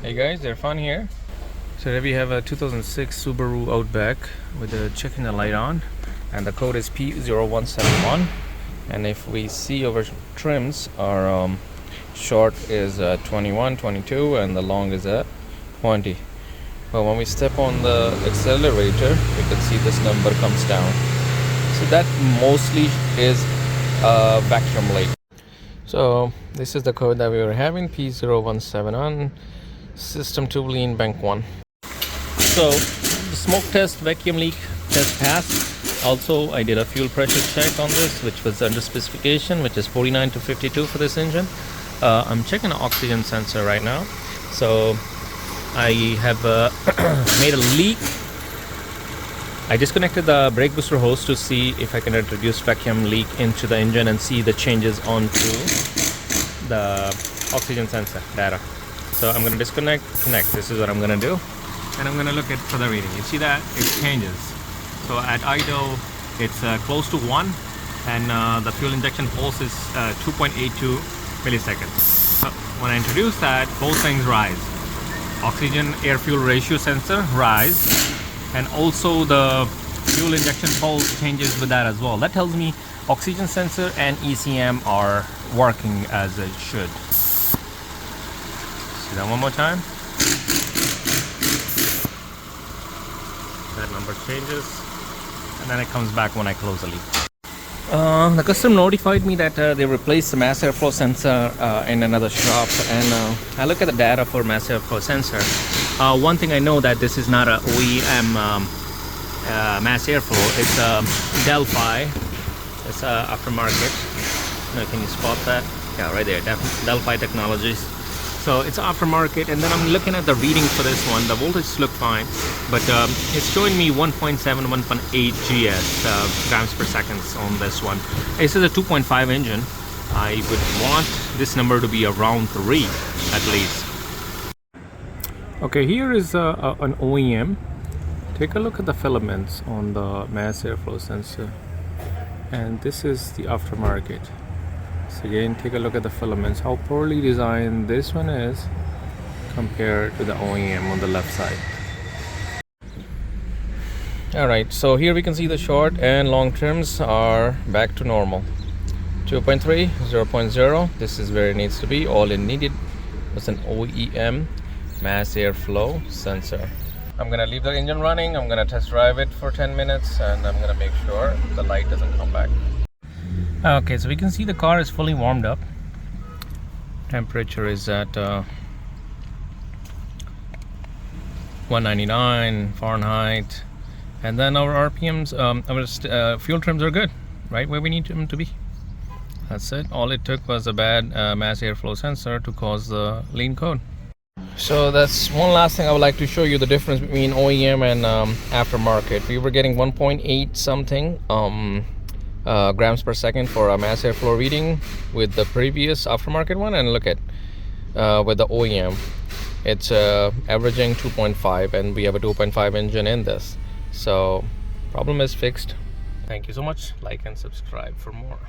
Hey guys, Irfan here. So here we have a 2006 Subaru Outback with the check engine light on, and the code is P0171. And if we see over trims, our short is 21, 22, and the long is at 20. But when we step on the accelerator, we can see this number comes down. So that mostly is vacuum leak. So this is the code that we were having, P0171, system 2 lean bank 1. So the smoke test, vacuum leak test passed. Also, I did a fuel pressure check on this, which was under specification, which is 49 to 52 for this engine. I'm checking the oxygen sensor right now. So I have made a leak. I disconnected the brake booster hose to see if I can introduce vacuum leak into the engine and see the changes onto the oxygen sensor data. So I'm going to disconnect, connect. This is what I'm going to do. And I'm going to look at for the reading. You see that it changes. So at idle, it's close to 1, and the fuel injection pulse is 2.82 milliseconds. So when I introduce that, both things rise. Oxygen air fuel ratio sensor rise, and also the fuel injection pulse changes with that as well. That tells me oxygen sensor and ECM are working as it should. See that one more time. That number changes, and then it comes back when I close the leak. The customer notified me that they replaced the mass airflow sensor in another shop, and I look at the data for mass airflow sensor. One thing I know that this is not a OEM mass airflow. It's Delphi. It's aftermarket. Can you spot that? Yeah, right there. Delphi Technologies. So it's aftermarket, and then I'm looking at the reading for this one. The voltage look fine, but it's showing me 1.7, 1.8 GS grams per second on this one. This is a 2.5 engine. I would want this number to be around 3 at least. Okay, here is an OEM. Take a look at the filaments on the mass airflow sensor, and this is the aftermarket. So again, take a look at the filaments, how poorly designed this one is compared to the OEM on the left side. Alright, so here we can see the short and long trims are back to normal. 2.3, 0.0, this is where it needs to be. All it needed was an OEM mass airflow sensor. I'm gonna leave the engine running, I'm gonna test drive it for 10 minutes, and I'm gonna make sure the light doesn't come back. Okay, so we can see the car is fully warmed up. Temperature is at 199 Fahrenheit, and then our RPMs, our fuel trims are good, right where we need them to be. That's it. All it took was a bad mass airflow sensor to cause the lean code. So that's one last thing I would like to show you, the difference between OEM and aftermarket. We were getting 1.8 something grams per second for a mass airflow reading with the previous aftermarket one, and look at with the OEM it's averaging 2.5, and we have a 2.5 engine in this. So problem is fixed. Thank you so much. Like and subscribe for more.